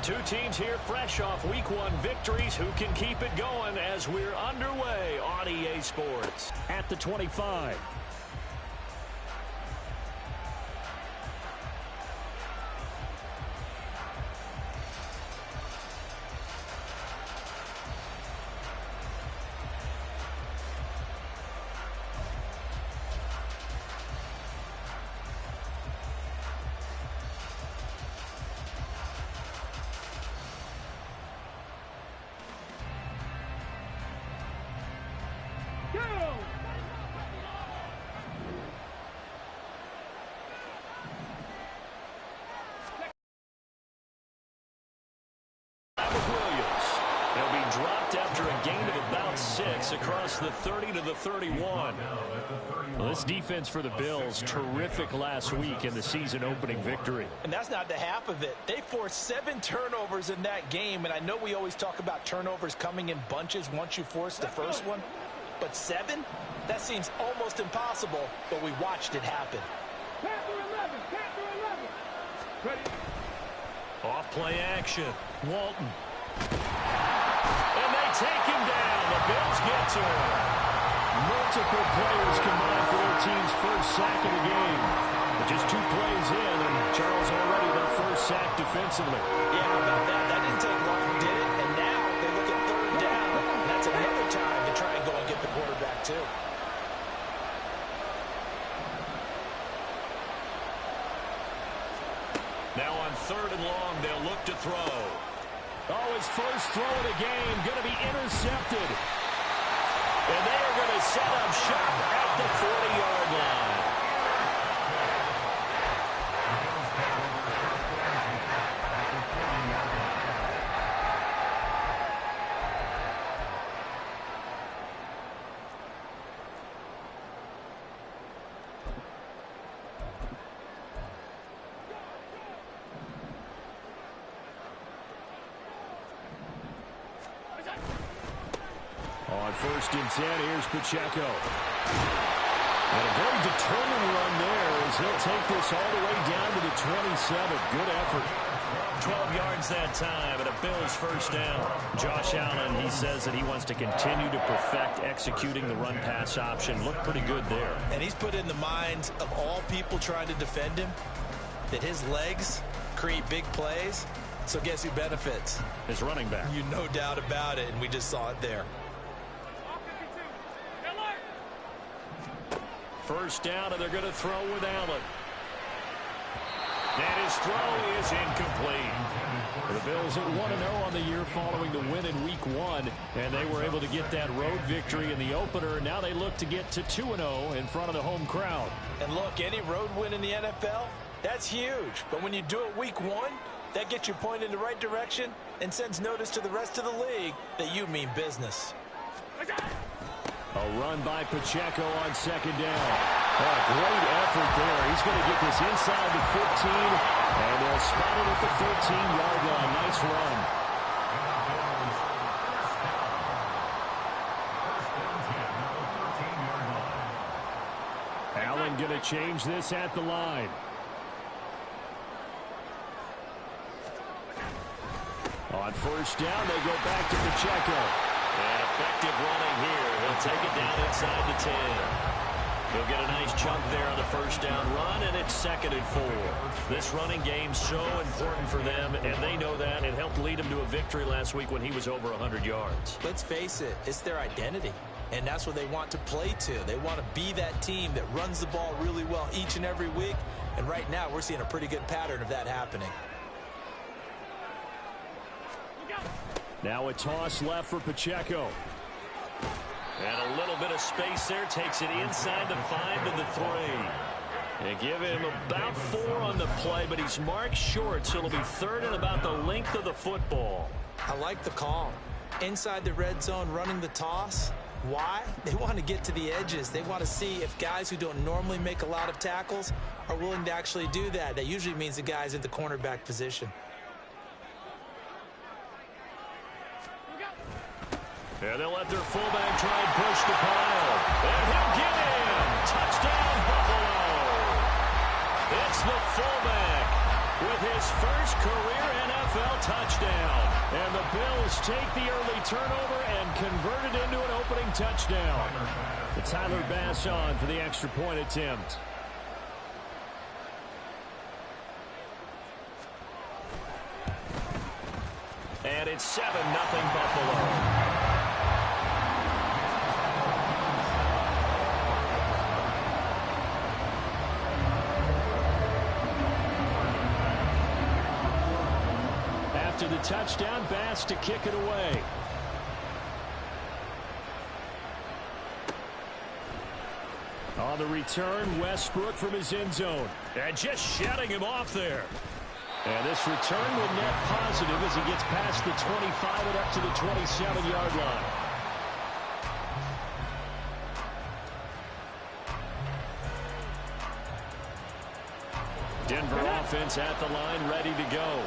Two teams here fresh off Week 1 victories. Who can keep it going as we're underway on EA Sports at the 25. Dropped after a gain of about 6 across the 30 to the 31. Well, this defense for the Bills, terrific last week in the season-opening victory. And that's not the half of it. They forced 7 turnovers in that game, and I know we always talk about turnovers coming in bunches once you force the first one, but 7? That seems almost impossible, but we watched it happen. Off play action. Walton. And they take him down. The Bills get to him. Multiple players combined for their team's first sack of the game. But just 2 plays in, and Charles already their first sack defensively. Yeah, how about that? That didn't take long, did it? And now they look at 3rd down. And that's another time to try and go and get the quarterback, too. Now on 3rd and long, they'll look to throw. Oh, his first throw of the game going to be intercepted. And they are going to set up shop at the 40-yard line. On 1st and 10, here's Pacheco. And a very determined run there as he'll take this all the way down to the 27. Good effort. 12 yards that time and a Bills first down. Josh Allen, he says that he wants to continue to perfect executing the run-pass option. Looked pretty good there. And he's put in the minds of all people trying to defend him that his legs create big plays. So guess who benefits? His running back. You no doubt about it, and we just saw it there. First down, and they're going to throw with Allen. And his throw is incomplete. The Bills at 1-0 on the year following the win in Week 1, and they were able to get that road victory in the opener. Now they look to get to 2-0 in front of the home crowd. And look, any road win in the NFL, that's huge. But when you do it Week 1, that gets you pointed in the right direction and sends notice to the rest of the league that you mean business. A run by Pacheco on 2nd down. Oh, great effort there. He's going to get this inside the 15, and they'll spot it at the 13-yard line. Nice run. Allen going to change this at the line. On 1st down, they go back to Pacheco. And effective running here. He'll take it down inside the 10. He'll get a nice chunk there on the first down run, and it's 2nd and 4. This running game's so important for them, and they know that. It helped lead him to a victory last week when he was over 100 yards. Let's face it, it's their identity, and that's what they want to play to. They want to be that team that runs the ball really well each and every week, and right now we're seeing a pretty good pattern of that happening. Now a toss left for Pacheco. And a little bit of space there. Takes it inside the 5 to the 3. And give him about 4 on the play, but he's marked short, so it'll be 3rd and about the length of the football. I like the call. Inside the red zone, running the toss. Why? They want to get to the edges. They want to see if guys who don't normally make a lot of tackles are willing to actually do that. That usually means the guys in the cornerback position. And they'll let their fullback try and push the pile. And he'll get in. Touchdown, Buffalo. It's the fullback with his first career NFL touchdown. And the Bills take the early turnover and convert it into an opening touchdown. The Tyler Bass on for the extra point attempt. And it's 7-0 Buffalo. After the touchdown, Bass to kick it away. On the return, Westbrook from his end zone. And just shutting him off there. And this return will net positive as he gets past the 25 and up to the 27-yard line. Denver offense at the line, ready to go.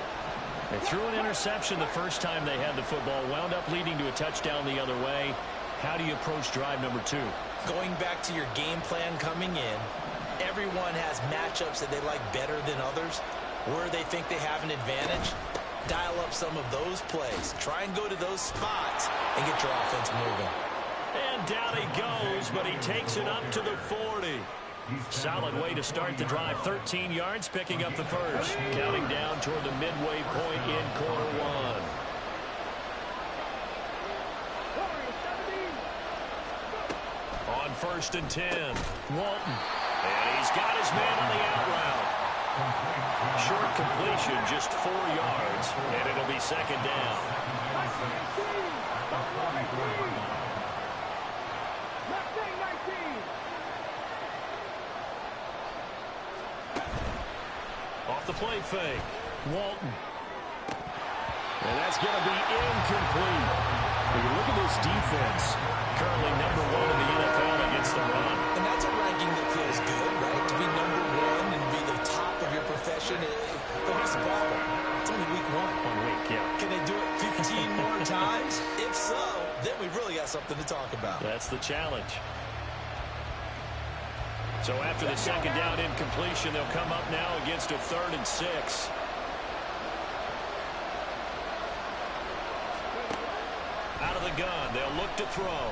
They threw an interception the first time they had the football, wound up leading to a touchdown the other way. How do you approach drive number 2? Going back to your game plan coming in, everyone has matchups that they like better than others. Where they think they have an advantage, dial up some of those plays. Try and go to those spots and get your offense moving. And down he goes, but he takes it up to the 40. Solid way to start the drive. 13 yards, picking up the first. Counting down toward the midway point in quarter 1. On 1st and 10, Walton. And he's got his man on the out route. Short completion, just 4 yards, and it'll be 2nd down. Off the play fake, Walton. And that's going to be incomplete. When you look at this defense, currently number 1 in the NFL against the run. And that's a ranking that feels good, right? To be number 1 and be the top of your profession. But here's the problem. It's only week 1. 1 week, yeah. Can they do it 15 more times? If so, then we really got something to talk about. That's the challenge. So after the 2nd down incompletion, they'll come up now against a 3rd and 6. Out of the gun, they'll look to throw.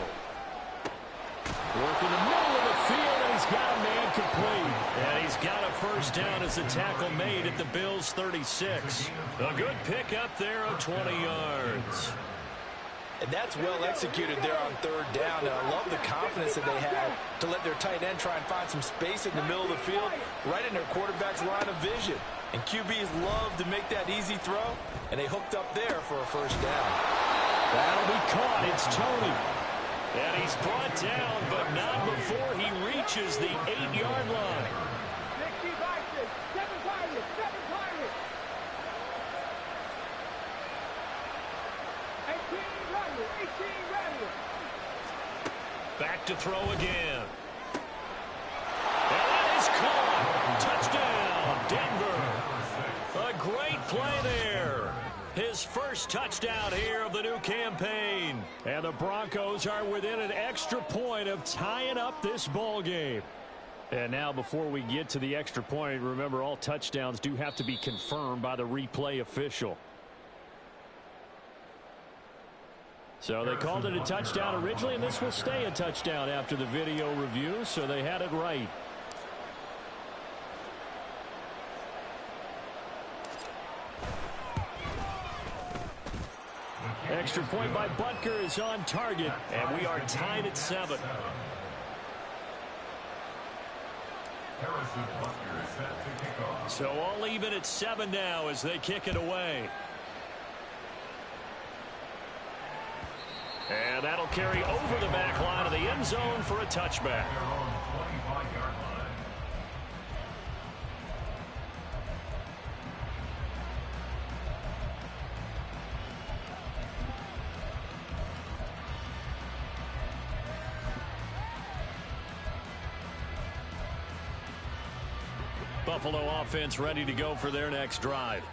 Work in the middle of the field, and he's got a man complete. And he's got a first down as the tackle made at the Bills' 36. A good pickup there of 20 yards. And that's well executed there on 3rd down. And I love the confidence that they had to let their tight end try and find some space in the middle of the field, right in their quarterback's line of vision. And QBs love to make that easy throw, and they hooked up there for a first down. That'll be caught. It's Tony. And he's brought down, but not before he reaches the 8-yard line. Back to throw again. And that is caught. Touchdown, Denver. A great play there. His first touchdown here of the new campaign. And the Broncos are within an extra point of tying up this ball game. And now before we get to the extra point, remember all touchdowns do have to be confirmed by the replay official. So they called it a touchdown originally, and this will stay a touchdown after the video review, so they had it right. Extra point by Butker is on target, and we are tied at 7. So all even at 7 now as they kick it away. And that'll carry over the back line of the end zone for a touchback. Buffalo offense ready to go for their next drive.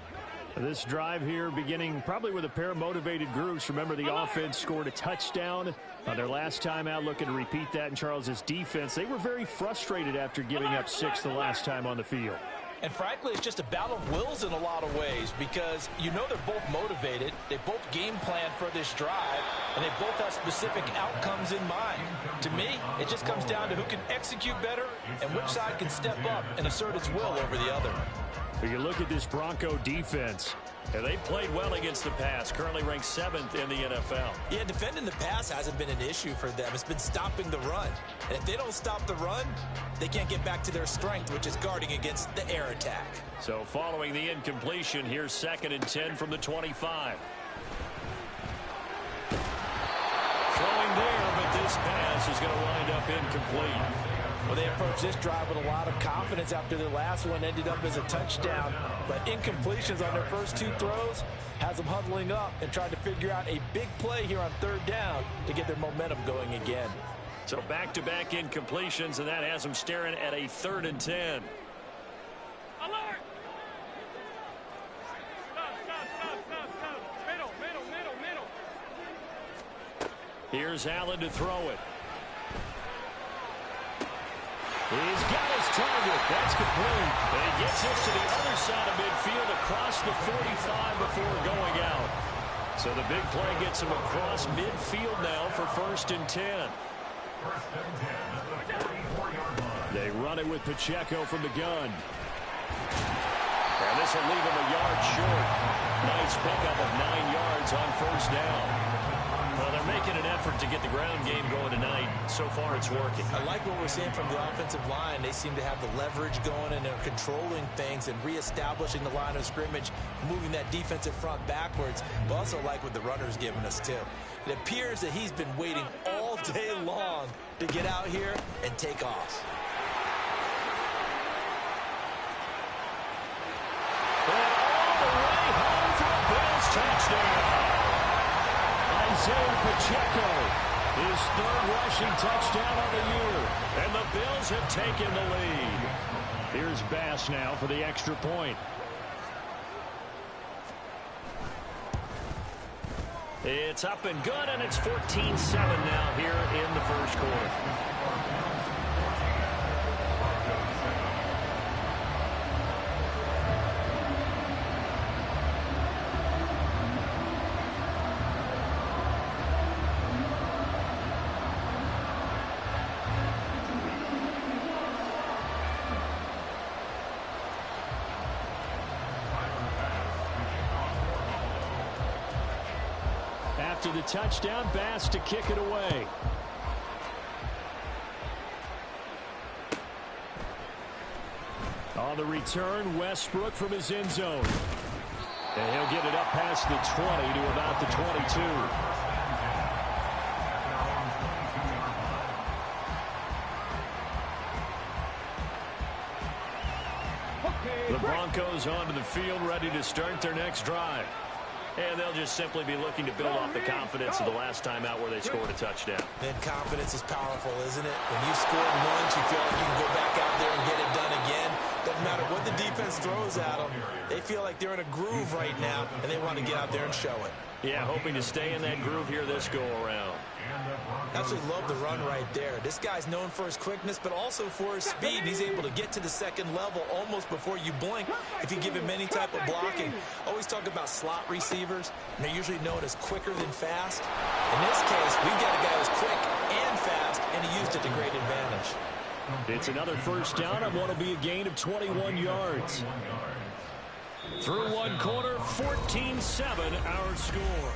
This drive here beginning probably with a pair of motivated groups. Remember, the offense scored a touchdown on their last time out, looking to repeat that in Charles's defense. They were very frustrated after giving up 6 the last time on the field. And frankly, it's just a battle of wills in a lot of ways because you know they're both motivated. They both game plan for this drive, and they both have specific outcomes in mind. To me, it just comes down to who can execute better and which side can step up and assert its will over the other. When you look at this Bronco defense, and they've played well against the pass, currently ranked 7th in the NFL. Yeah, defending the pass hasn't been an issue for them. It's been stopping the run. And if they don't stop the run, they can't get back to their strength, which is guarding against the air attack. So following the incompletion, here's 2nd and 10 from the 25. Throwing there, but this pass is going to wind up incomplete. Well, they approached this drive with a lot of confidence after their last one ended up as a touchdown. But incompletions on their first 2 throws has them huddling up and trying to figure out a big play here on 3rd down to get their momentum going again. So back-to-back incompletions, and that has them staring at a 3rd and 10. Alert! Middle. Here's Allen to throw it. he's got his target. That's complete. And he gets this to the other side of midfield across the 45 before going out. So the big play gets him across midfield now for 1st and 10. They run it with Pacheco from the gun. And this will leave him a yard short. Nice pickup of 9 yards on 1st down. Well, they're making an effort to get the ground game going tonight. So far, it's working. I like what we're seeing from the offensive line. They seem to have the leverage going, and they're controlling things and reestablishing the line of scrimmage, moving that defensive front backwards. But also like what the runner's giving us, too. It appears that he's been waiting all day long to get out here and take off. And all the way home for a Bills touchdown. Isaiah Pacheco, his 3rd rushing touchdown of the year. And the Bills have taken the lead. Here's Bass now for the extra point. It's up and good, and it's 14-7 now here in the 1st quarter. After the touchdown, Bass to kick it away. On the return, Westbrook from his end zone. And he'll get it up past the 20 to about the 22. The Broncos onto the field, ready to start their next drive. And they'll just simply be looking to build off the confidence of the last time out where they scored a touchdown. And confidence is powerful, isn't it? When you scored once, you feel like you can go back out there and get it done again. Doesn't matter what the defense throws at them. They feel like they're in a groove right now, and they want to get out there and show it. Yeah, hoping to stay in that groove here this go-around. Absolutely love the run right there. This guy's known for his quickness, but also for his speed. He's able to get to the 2nd level almost before you blink if you give him any type of blocking. Always talk about slot receivers, and they're usually known as quicker than fast. In this case, we've got a guy who's quick and fast, and he used it to great advantage. It's another 1st down on what will be a gain of 21 yards. Through 1 quarter, 14-7 our score.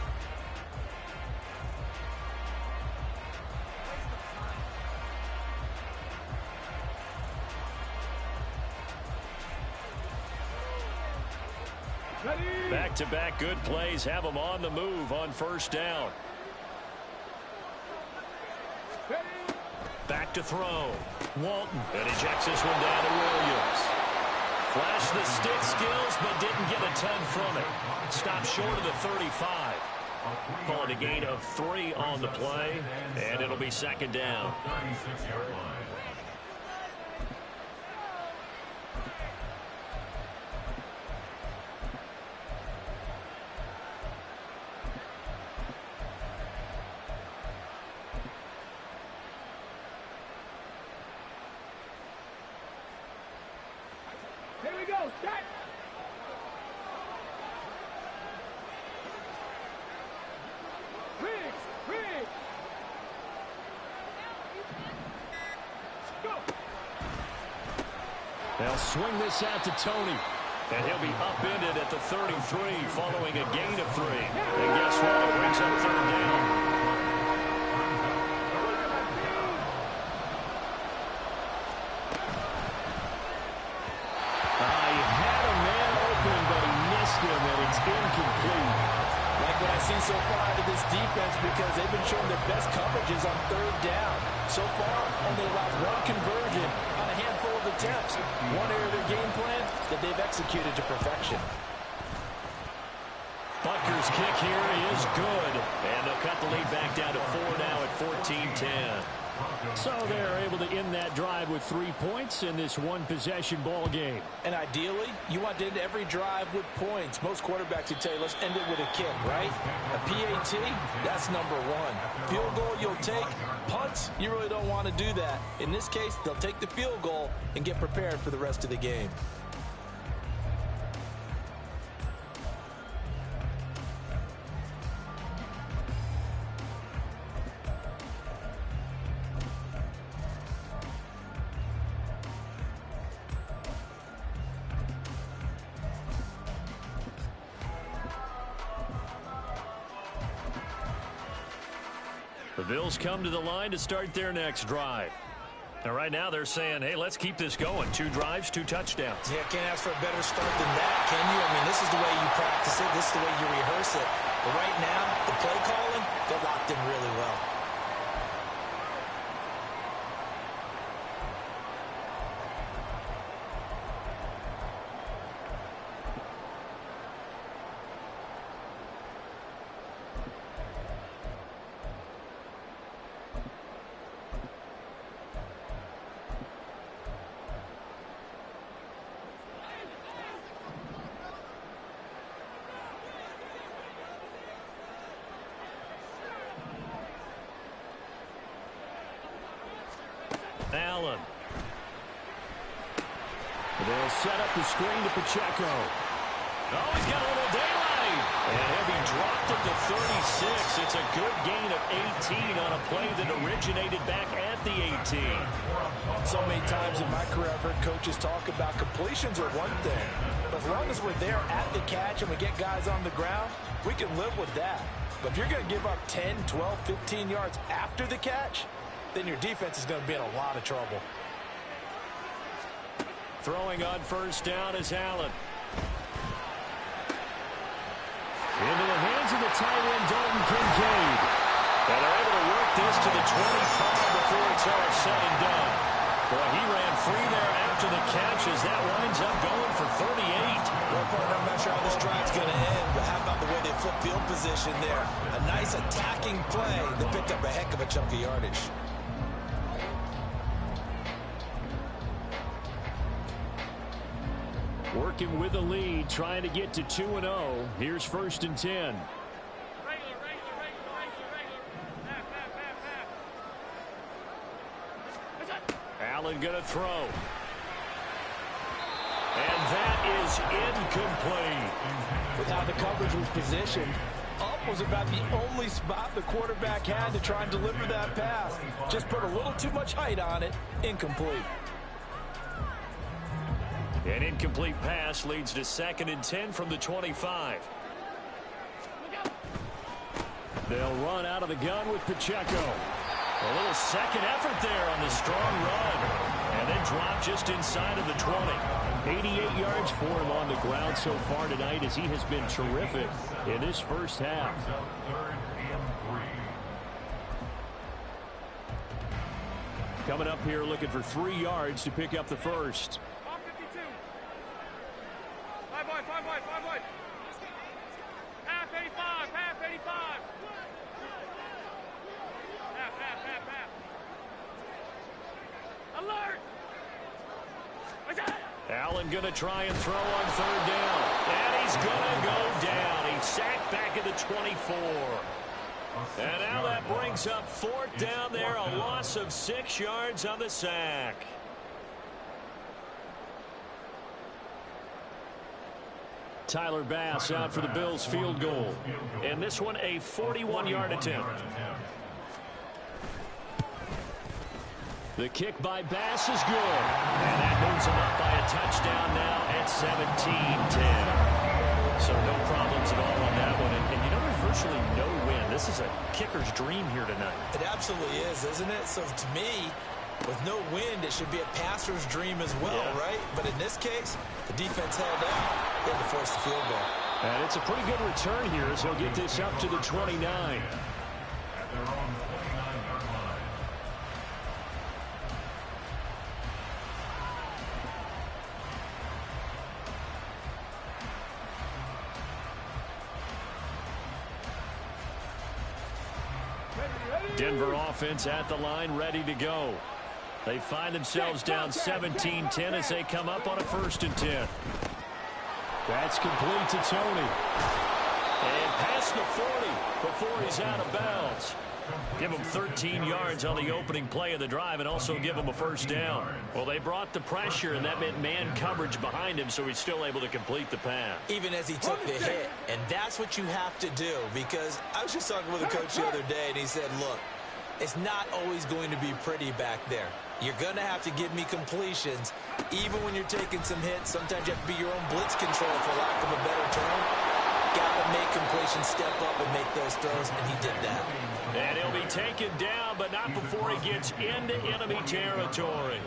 Back-to-back good plays have them on the move on 1st down. Back to throw. Walton. And he checks this one down to Williams. Flashed the stick skills, but didn't get a ton from it. Stopped short of the 35. Call it a gain of 3 on the play, and it'll be 2nd down. Here we go. They'll swing this out to Tony. And he'll be upended at the 33 following a gain of 3. And guess what? It brings up 3rd down. He had a man open, but he missed him, and it's incomplete. Like what I've seen so far out of this defense, because they've been showing their best coverages on 3rd down. So far, only allowed 1 conversion on a handful of attempts. One area of their game plan that they've executed to perfection. Butker's kick here is good. And they'll cut the lead back down to 4 now at 14-10. So they're able to end that drive with 3 points in this one-possession ball game. And ideally, you want to end every drive with points. Most quarterbacks would tell you, let's end it with a kick, right? A PAT, that's number 1. Field goal, you'll take. Punts, you really don't want to do that. In this case, they'll take the field goal and get prepared for the rest of the game. The Bills come to the line to start their next drive. Now, right now, they're saying, hey, let's keep this going. 2 drives, 2 touchdowns. Yeah, can't ask for a better start than that, can you? I mean, this is the way you practice it. This is the way you rehearse it. But right now, the play calling, they're locked in really well. Allen. They'll set up the screen to Pacheco. Oh, he's got a little daylight. And he'll be dropped at the 36. It's a good gain of 18 on a play that originated back at the 18. So many times in my career, I've heard coaches talk about completions are one thing. But as long as we're there at the catch and we get guys on the ground, we can live with that. But if you're going to give up 10, 12, 15 yards after the catch, then your defense is going to be in a lot of trouble. Throwing on 1st down is Allen. Into the hands of the tight end, Dalton Kincaid. And they're able to work this to the 25 before it's all said and done. Boy, he ran free there after the catch as that winds up going for 38. Well, partner, I'm not sure how this drive's going to end, but how about the way they flip field position there? A nice attacking play that picked up a heck of a chunk of yardage. Working with the lead, trying to get to 2-0. Here's 1st and 10. Regular. Half. Allen going to throw. And that is incomplete. With how the coverage was positioned, up was about the only spot the quarterback had to try and deliver that pass. Just put a little too much height on it. Incomplete. An incomplete pass leads to 2nd and 10 from the 25. They'll run out of the gun with Pacheco. A little second effort there on the strong run. And then drop just inside of the 20. 88 yards for him on the ground so far tonight as he has been terrific in this first half. Coming up here looking for 3 yards to pick up the first. 5 wide. Half 85. Half. Alert! Allen going to try and throw on 3rd down. And he's going to go down. He's sacked back at the 24. And now that brings up 4th down there. A loss of 6 yards on the sack. Tyler Bass out for the Bills field goal. And this one a 41-yard attempt. The kick by Bass is good. And that moves him up by a touchdown now at 17-10. So no problems at all on that one. And you know, there's virtually no win. This is a kicker's dream here tonight. It absolutely is, isn't it? So to me, with no wind, it should be a passer's dream as well, right? But in this case, the defense held out. They had to force the field goal. And it's a pretty good return here as he'll get this up to the 29. Denver offense at the line, ready to go. They find themselves down 17-10 as they come up on a 1st and 10. That's complete to Tony. And past the 40 before he's out of bounds. Give him 13 yards on the opening play of the drive and also give him a 1st down. Well, they brought the pressure, and that meant man coverage behind him, so he's still able to complete the pass. Even as he took the hit. And that's what you have to do, because I was just talking with a coach the other day, and he said, look, it's not always going to be pretty back there. You're going to have to give me completions. Even when you're taking some hits, sometimes you have to be your own blitz control, for lack of a better term. Got to make completions, step up and make those throws, and he did that. And he'll be taken down, but not before he gets into enemy territory.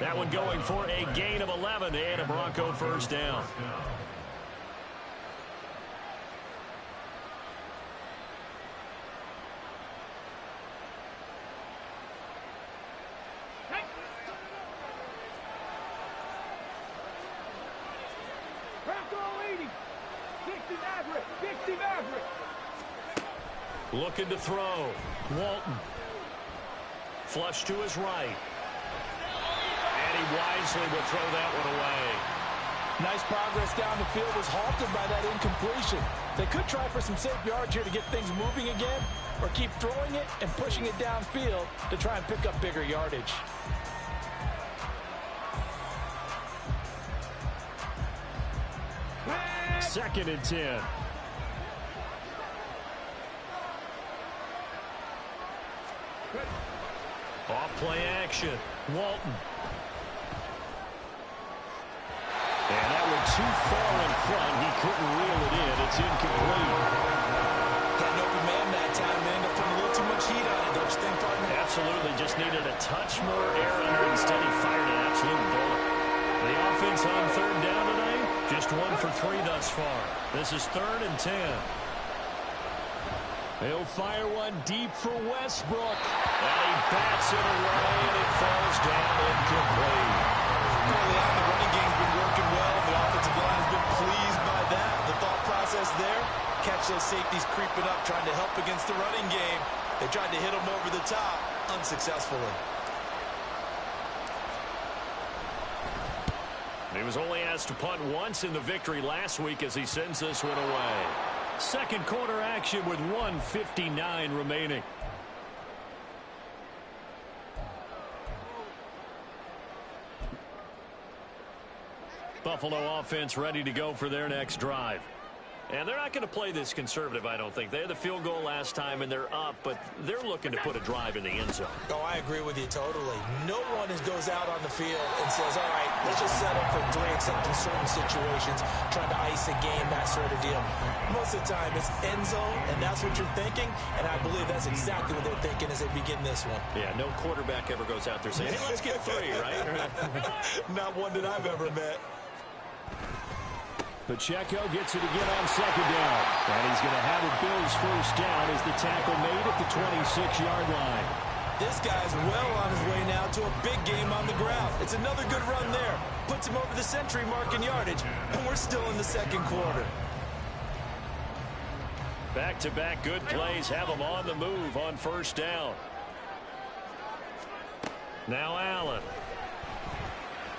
That one going for a gain of 11 and a Bronco 1st down. Looking to throw. Walton. Flush to his right. And he wisely will throw that one away. Nice progress down the field, was halted by that incompletion. They could try for some safe yards here to get things moving again, or keep throwing it and pushing it downfield to try and pick up bigger yardage. Second and 10. Off play action. Walton. And that one too far in front. He couldn't reel it in. It's incomplete. Got an open man that time, man. Got putting a little too much heat on it, don't you think, partner? Absolutely. Just needed a touch more air under it. Instead, he fired an absolute bullet. The offense on 3rd down today, just 1 for 3 thus far. This is 3rd and 10. He'll fire one deep for Westbrook. And he bats it away, and it falls down incomplete. Early on, the running game's been working well. The offensive line has been pleased by that. The thought process there, catch those safeties creeping up, trying to help against the running game. They tried to hit them over the top, unsuccessfully. He was only asked to punt once in the victory last week as he sends this one away. Second quarter action with 1:59 remaining. Buffalo offense ready to go for their next drive. And they're not going to play this conservative, I don't think. They had the field goal last time, and they're up, but they're looking to put a drive in the end zone. Oh, I agree with you totally. No one goes out on the field and says, all right, let's just settle for 3, except in certain situations, trying to ice a game, that sort of deal. Most of the time, it's end zone, and that's what you're thinking, and I believe that's exactly what they're thinking as they begin this one. Yeah, no quarterback ever goes out there saying, hey, let's get 3, right? Not one that I've ever met. Pacheco gets it again on 2nd down. And he's going to have a Bills 1st down as the tackle made at the 26-yard line. This guy's well on his way now to a big game on the ground. It's another good run there. Puts him over the century mark in yardage, and we're still in the 2nd quarter. Back-to-back good plays have him on the move on 1st down. Now Allen.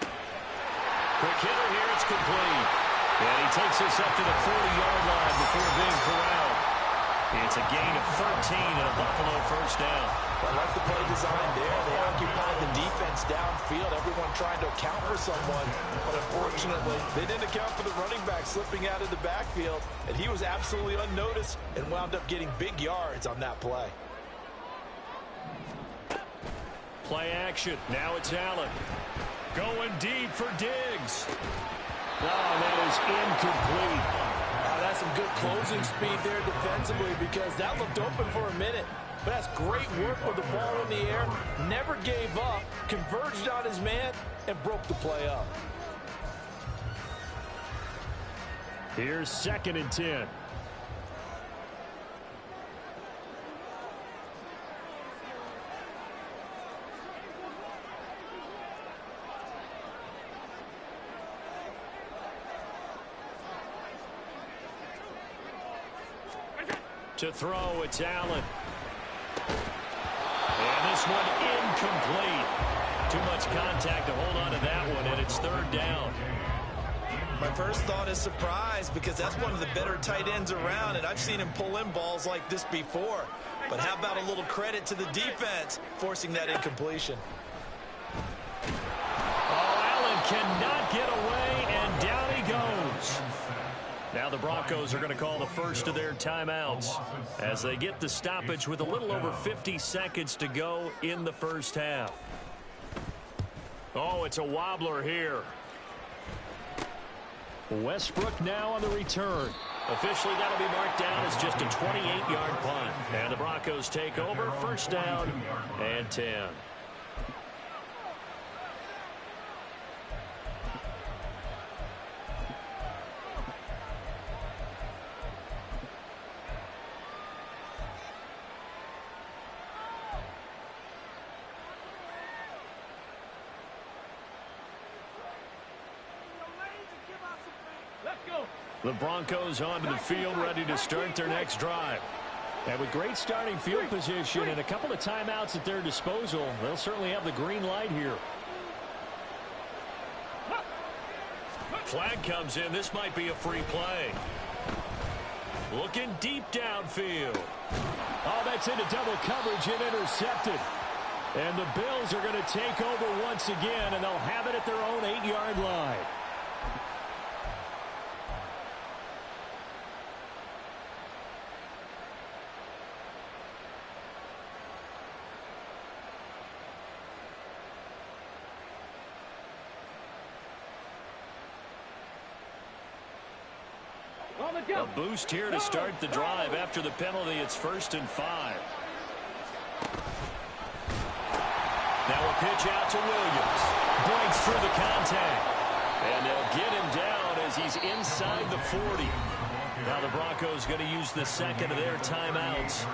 Quick hitter here, it's complete. And he takes us up to the 40-yard line before being corralled. It's That's a gain of 13 and a Buffalo first down. I like the play design there. They occupied the defense downfield, everyone trying to account for someone. But unfortunately, they didn't account for the running back slipping out of the backfield. And he was absolutely unnoticed and wound up getting big yards on that play. Play action. Now it's Allen. Going deep for Diggs. Oh, and that is incomplete. That's some good closing speed there defensively because that looked open for a minute. But that's great work with the ball in the air. Never gave up, converged on his man, and broke the play up. Here's 2nd and 10. To throw, it's Allen. And this one incomplete. Too much contact to hold on to that one, and it's 3rd down. My first thought is surprise because that's one of the better tight ends around, and I've seen him pull in balls like this before. But how about a little credit to the defense forcing that incompletion? Oh, Allen cannot get away, and down he goes. Now the Broncos are going to call the first of their timeouts as they get the stoppage with a little over 50 seconds to go in the first half. Oh, it's a wobbler here. Westbrook now on the return. Officially, that'll be marked down as just a 28-yard punt. And the Broncos take over, 1st down and 10. The Broncos onto the field, ready to start their next drive. And with great starting field position and a couple of timeouts at their disposal, they'll certainly have the green light here. Flag comes in. This might be a free play. Looking deep downfield. Oh, that's into double coverage and intercepted. And the Bills are going to take over once again, and they'll have it at their own 8-yard line. A boost here to start the drive. After the penalty, it's 1st and 5. Now a pitch out to Williams. Breaks through the contact. And they'll get him down as he's inside the 40. Now the Broncos going to use the second of their timeouts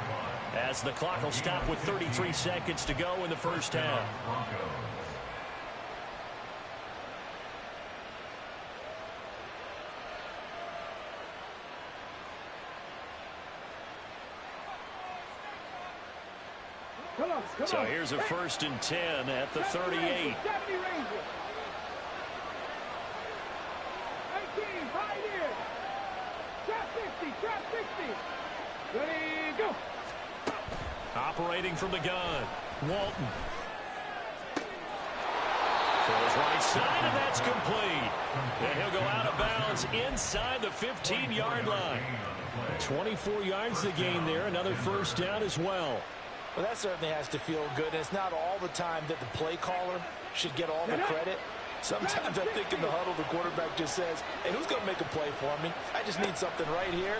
as the clock will stop with 33 seconds to go in the first half. So here's a 1st and 10 at the 38. 19, right here. Trap 60, trap 60. Ready, go. Operating from the gun, Walton. Throws right side, and that's complete. And he'll go out of bounds inside the 15-yard line. 24 yards to gain there. Another 1st down as well. Well, that certainly has to feel good. And it's not all the time that the play caller should get all the credit. Sometimes I think in the huddle, the quarterback just says, hey, who's going to make a play for me? I just need something right here.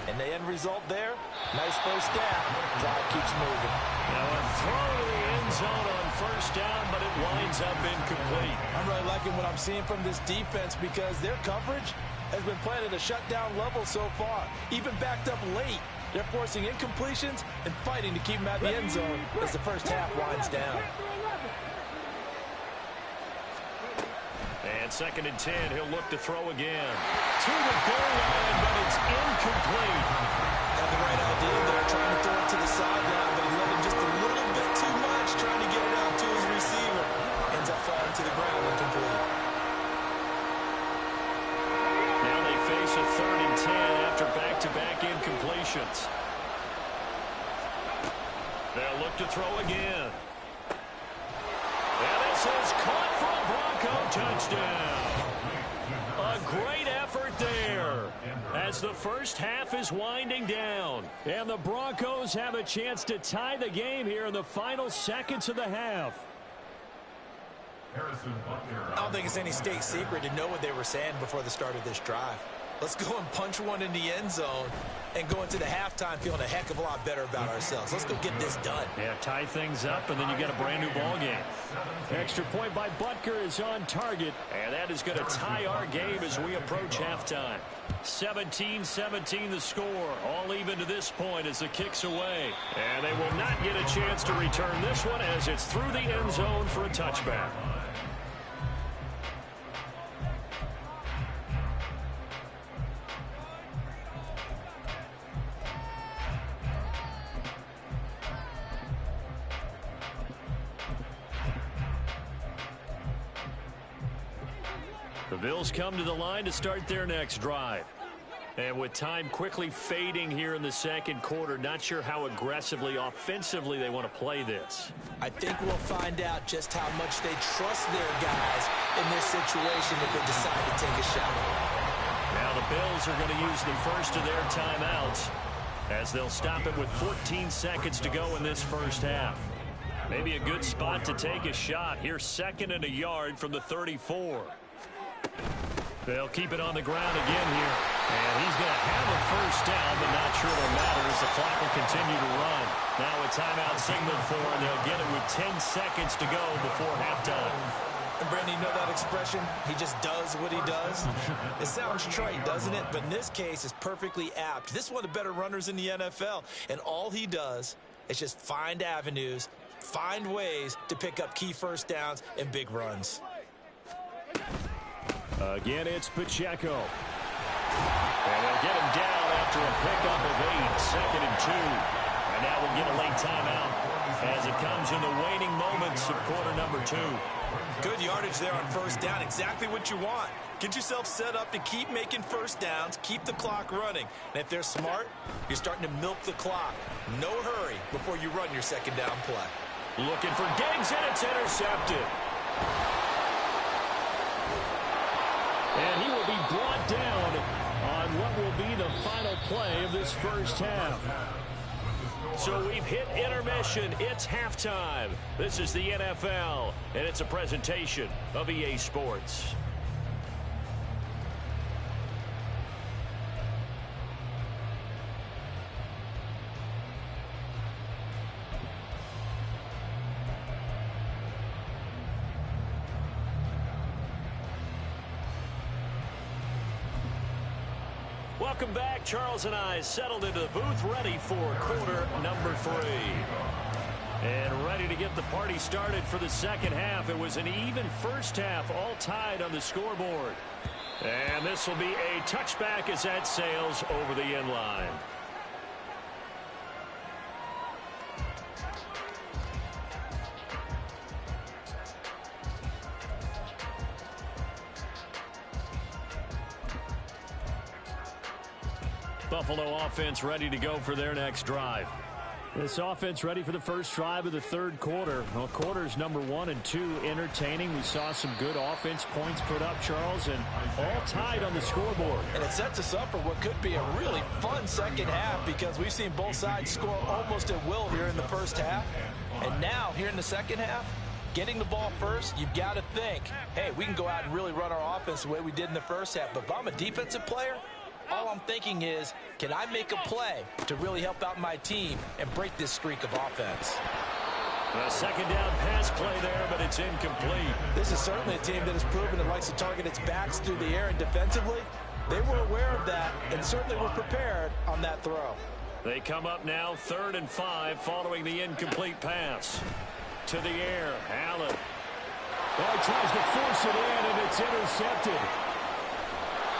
And the end result there, nice first down. Drive keeps moving. Now a throw to the end zone on 1st down, but it winds up incomplete. I'm really liking what I'm seeing from this defense because their coverage has been playing at a shutdown level so far. Even backed up late. They're forcing incompletions and fighting to keep them out of the end zone as the first half winds down. And 2nd and 10, he'll look to throw again. To the goal line, but it's incomplete. Had the right idea there, trying to throw it to the sideline, but he let him just a little bit too much, trying to get it out to his receiver. Ends up falling to the ground incomplete. Now they face a 3rd and 10 after back-to-back incompletions. They'll look to throw again. And this is caught for a Bronco touchdown. A great effort there as the first half is winding down. And the Broncos have a chance to tie the game here in the final seconds of the half. I don't think it's any state secret to know what they were saying before the start of this drive. Let's go and punch one in the end zone and go into the halftime feeling a heck of a lot better about ourselves. Let's go get this done. Yeah, tie things up, and then you get a brand new ball game. Extra point by Butker is on target. And that is going to tie our game as we approach halftime. 17-17 the score. All even to this point as the kick's away. And they will not get a chance to return this one as it's through the end zone for a touchback. The Bills come to the line to start their next drive. And with time quickly fading here in the second quarter, not sure how aggressively, offensively they want to play this. I think we'll find out just how much they trust their guys in this situation if they decide to take a shot. Now the Bills are going to use the first of their timeouts as they'll stop it with 14 seconds to go in this first half. Maybe a good spot to take a shot. Here's 2nd and a yard from the 34. They'll keep it on the ground again here. And he's going to have a first down, but not sure it'll matter as the clock will continue to run. Now a timeout signaled for, and they'll get it with 10 seconds to go before halftime. And Brandon, you know that expression? He just does what he does. It sounds trite, doesn't it? But in this case, it's perfectly apt. This is one of the better runners in the NFL. And all he does is just find avenues, find ways to pick up key first downs and big runs. Again, it's Pacheco. And they'll get him down after a pickup of 8, 2nd and 2. And now we'll get a late timeout as it comes in the waning moments of quarter number 2. Good yardage there on first down. Exactly what you want. Get yourself set up to keep making first downs, keep the clock running. And if they're smart, you're starting to milk the clock. No hurry before you run your second down play. Looking for Diggs, and it's intercepted. And he will be brought down on what will be the final play of this first half. So we've hit intermission. It's halftime. This is the NFL, and it's a presentation of EA Sports. Welcome back. Charles and I settled into the booth, ready for quarter number 3. And ready to get the party started for the second half. It was an even first half, all tied on the scoreboard. And this will be a touchback as that sails over the end line. Buffalo offense ready to go for their next drive. This offense ready for the first drive of the third quarter. Well, quarters number 1 and 2 entertaining. We saw some good offense points put up, Charles, and all tied on the scoreboard. And it sets us up for what could be a really fun second half because we've seen both sides score almost at will here in the first half. And now, here in the second half, getting the ball first, you've got to think, hey, we can go out and really run our offense the way we did in the first half. But if I'm a defensive player, all I'm thinking is, can I make a play to really help out my team and break this streak of offense? A second down pass play there, but it's incomplete. This is certainly a team that has proven it likes to target its backs through the air, and defensively, they were aware of that and certainly were prepared on that throw. They come up now 3rd and 5 following the incomplete pass. To the air, Allen. Well, he tries to force it in, and it's intercepted.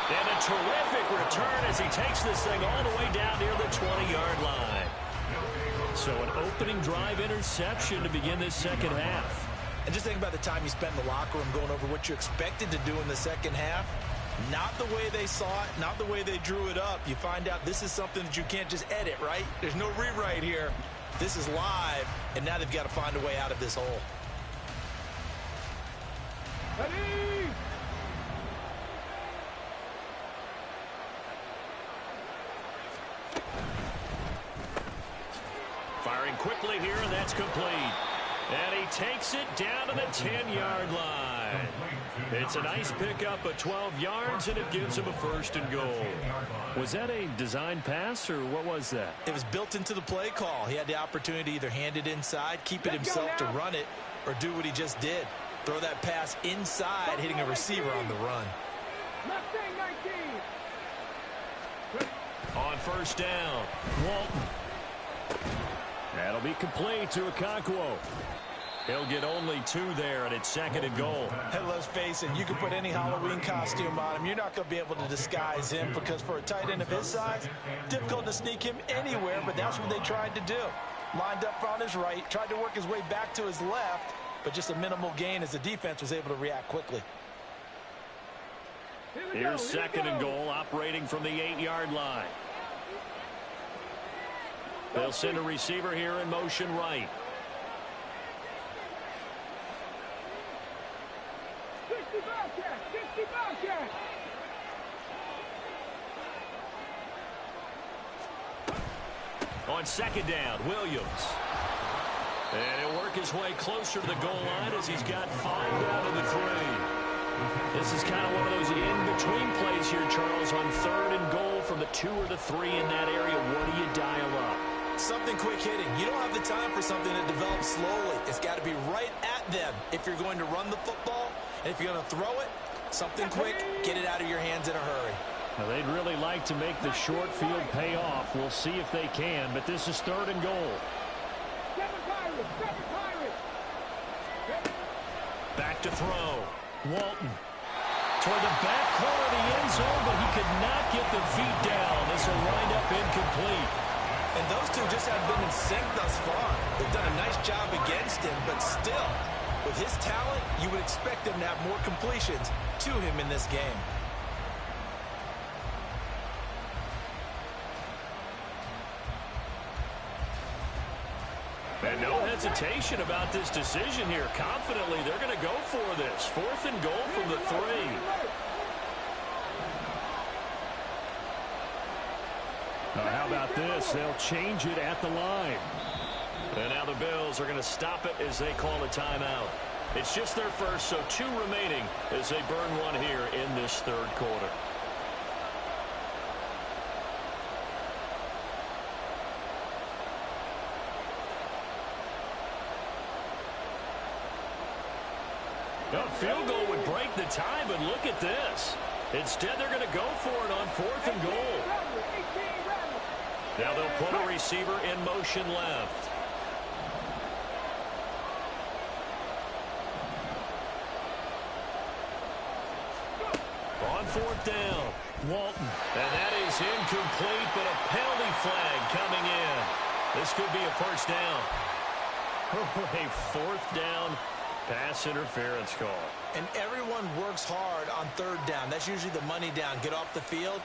And a terrific return as he takes this thing all the way down near the 20-yard line. So an opening drive interception to begin this second half. And just think about the time you spent in the locker room going over what you expected to do in the second half. Not the way they saw it, not the way they drew it up. You find out this is something that you can't just edit, right? There's no rewrite here. This is live, and now they've got to find a way out of this hole. Ready? Firing quickly here, and that's complete. And he takes it down to the 10-yard line. It's a nice pickup of 12 yards, and it gives him a 1st and goal. Was that a design pass, or what was that? It was built into the play call. He had the opportunity to either hand it inside, keep it himself to run it, or do what he just did. Throw that pass inside, hitting a receiver on the run. Mustang 19. On 1st down, Walton. That'll be complete to Okonkwo. he'll get only 2 there, and it's 2nd and goal. Hey, let's face it, you can put any Halloween costume on him. You're not going to be able to disguise him because for a tight end of his size, difficult to sneak him anywhere, but that's what they tried to do. Lined up on his right, tried to work his way back to his left, but just a minimal gain as the defense was able to react quickly. Here's 2nd and goal, operating from the 8-yard line. They'll send a receiver here in motion right. 60 Bobcat, 60 Bobcat. On 2nd down, Williams. And he'll work his way closer to the goal line as he's got 5 down to the 3. This is kind of one of those in-between plays here, Charles, on 3rd and goal from the 2 or the 3 in that area. What do you dial up? Something quick hitting. You don't have the time for something that develops slowly. It's got to be right at them if you're going to run the football. And if you're going to throw it, something quick, get it out of your hands in a hurry. Now, they'd really like to make the short field pay off. We'll see if they can, but this is 3rd and goal. 7 Pirates, 7 Pirates. Back to throw. Walton toward the back corner of the end zone, but he could not get the feet down. This will wind up incomplete. And those two just haven't been in sync thus far. They've done a nice job against him, but still, with his talent, you would expect them to have more completions to him in this game. And no hesitation about this decision here. Confidently, they're going to go for this. 4th and goal from the 3. How about this? They'll change it at the line. And now the Bills are going to stop it as they call a timeout. It's just their first, so 2 remaining as they burn one here in this 3rd quarter. A field goal would break the tie, but look at this. Instead, they're going to go for it on 4th and goal. Now they'll put a receiver in motion left. On 4th down, Walton. and that is incomplete, but a penalty flag coming in. This could be a 1st down. A 4th down pass interference call. And everyone works hard on 3rd down. That's usually the money down. Get off the field.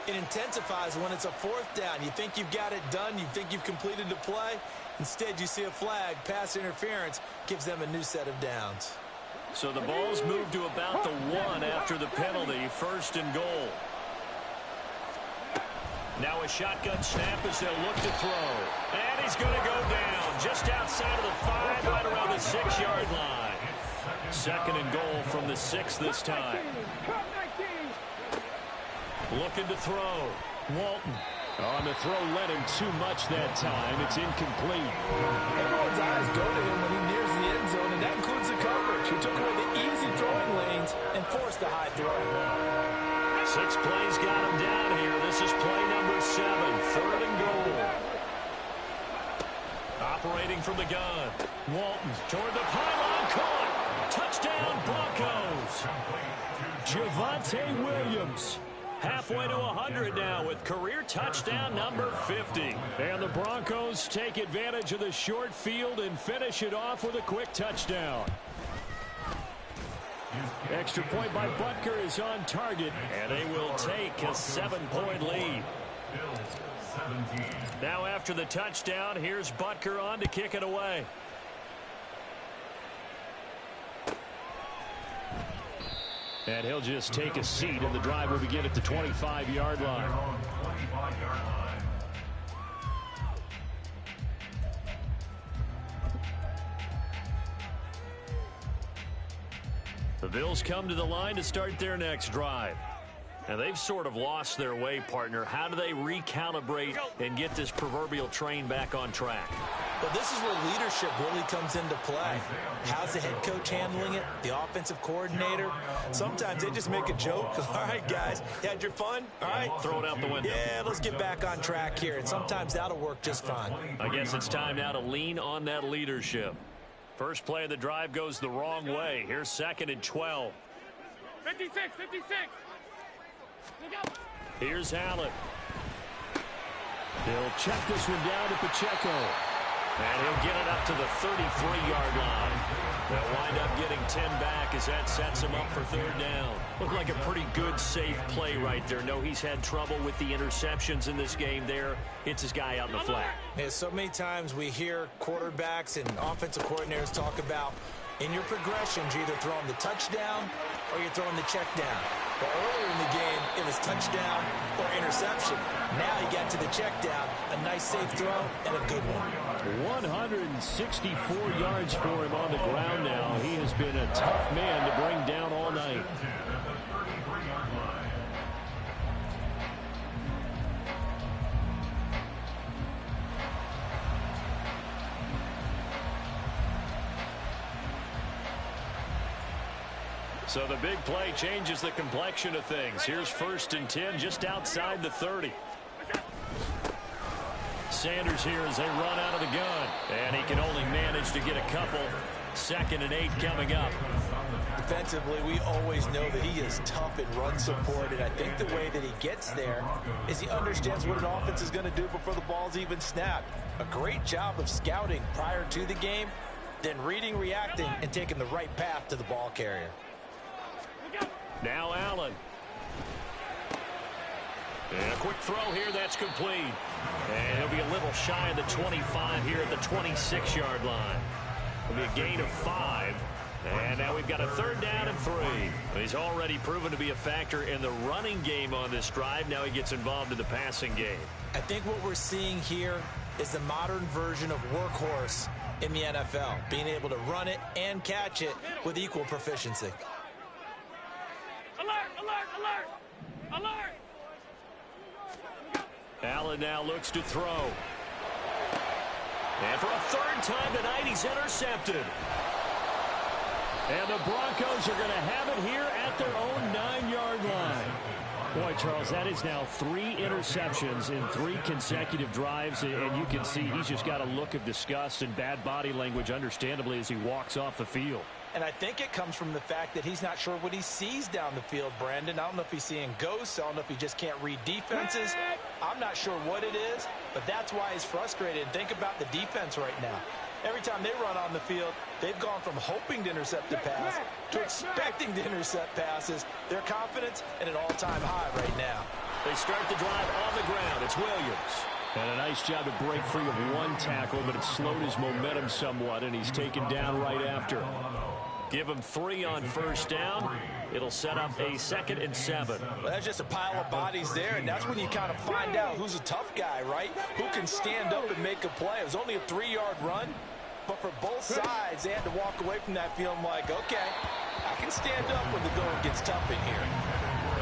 It intensifies when it's a 4th down. You think you've got it done. You think you've completed the play. Instead, you see a flag. Pass interference gives them a new set of downs. So the ball's moved to about the 1 after the penalty. 1st and goal. Now a shotgun snap as they'll look to throw. And he's going to go down just outside of the 5, right around the 6-yard line. 2nd and goal from the 6 this time. Looking to throw. Walton. On the throw, led him too much that time. It's incomplete. Everyone's eyes go to him when he nears the end zone, and that includes the coverage. He took away the easy throwing lanes and forced a high throw. 6 plays got him down here. This is play number 7, 3rd and goal. Operating from the gun. Walton Toward the pylon, caught. Touchdown, Broncos. Javonte Williams. Halfway to 100 now with career touchdown number 50. And the Broncos take advantage of the short field and finish it off with a quick touchdown. Extra point by Butker is on target. And they will take a 7-point lead. Now after the touchdown, here's Butker on to kick it away. And he'll just take a seat, and the drive will begin at the 25-yard line. The Bills come to the line to start their next drive. And they've sort of lost their way, partner. How do they recalibrate and get this proverbial train back on track? Well, this is where leadership really comes into play. How's the head coach handling it? The offensive coordinator? Sometimes they just make a joke. All right, guys, you had your fun? All right. Throw it out the window. Yeah, let's get back on track here. And sometimes that'll work just fine. I guess it's time now to lean on that leadership. First play of the drive goes the wrong way. Here's 2nd and 12. 56, 56. Here's Allen. He'll check this one down to Pacheco. And he'll get it up to the 33-yard line. They'll wind up getting 10 back as that sets him up for 3rd down. Looked like a pretty good, safe play right there. No, he's had trouble with the interceptions in this game there. Hits his guy out in the flat. Yeah, so many times we hear quarterbacks and offensive coordinators talk about in your progressions, you're either throwing the touchdown or you're throwing the check down. But earlier in the game, it was touchdown or interception. Now he got to the check down, a nice safe throw, and a good one. 164 yards for him on the ground now. He has been a tough man to bring down all night. So the big play changes the complexion of things. Here's 1st and 10 just outside the 30. Sanders here as they run out of the gun. And he can only manage to get a couple. 2nd and 8 coming up. Defensively, we always know that he is tough and run support, and I think the way that he gets there is he understands what an offense is going to do before the ball's even snapped. A great job of scouting prior to the game, then reading, reacting, and taking the right path to the ball carrier. Now Allen. And a quick throw here, that's complete. And he'll be a little shy of the 25 here at the 26-yard line. It'll be a gain of 5. And now we've got a 3rd down and 3. He's already proven to be a factor in the running game on this drive. Now he gets involved in the passing game. I think what we're seeing here is the modern version of workhorse in the NFL, being able to run it and catch it with equal proficiency. Alert, alert, alert, alert. Allen now looks to throw. And for a 3rd time tonight, he's intercepted. And the Broncos are going to have it here at their own 9-yard line. Boy, Charles, that is now 3 interceptions in 3 consecutive drives, and you can see he's just got a look of disgust and bad body language, understandably, as he walks off the field. And I think it comes from the fact that he's not sure what he sees down the field, Brandon. I don't know if he's seeing ghosts. I don't know if he just can't read defenses. I'm not sure what it is, but that's why he's frustrated. Think about the defense right now. Every time they run on the field, they've gone from hoping to intercept the pass to expecting to intercept passes. Their confidence at an all-time high right now. They start the drive on the ground. It's Williams. And a nice job to break free of 1 tackle, but it slowed his momentum somewhat, and he's taken down right after. Give him 3 on 1st down. It'll set up a 2nd and 7. Well, that's just a pile of bodies there, and that's when you kind of find out who's a tough guy, right? Who can stand up and make a play. It was only a 3-yard run, but for both sides, they had to walk away from that feeling like, okay, I can stand up when the going gets tough in here.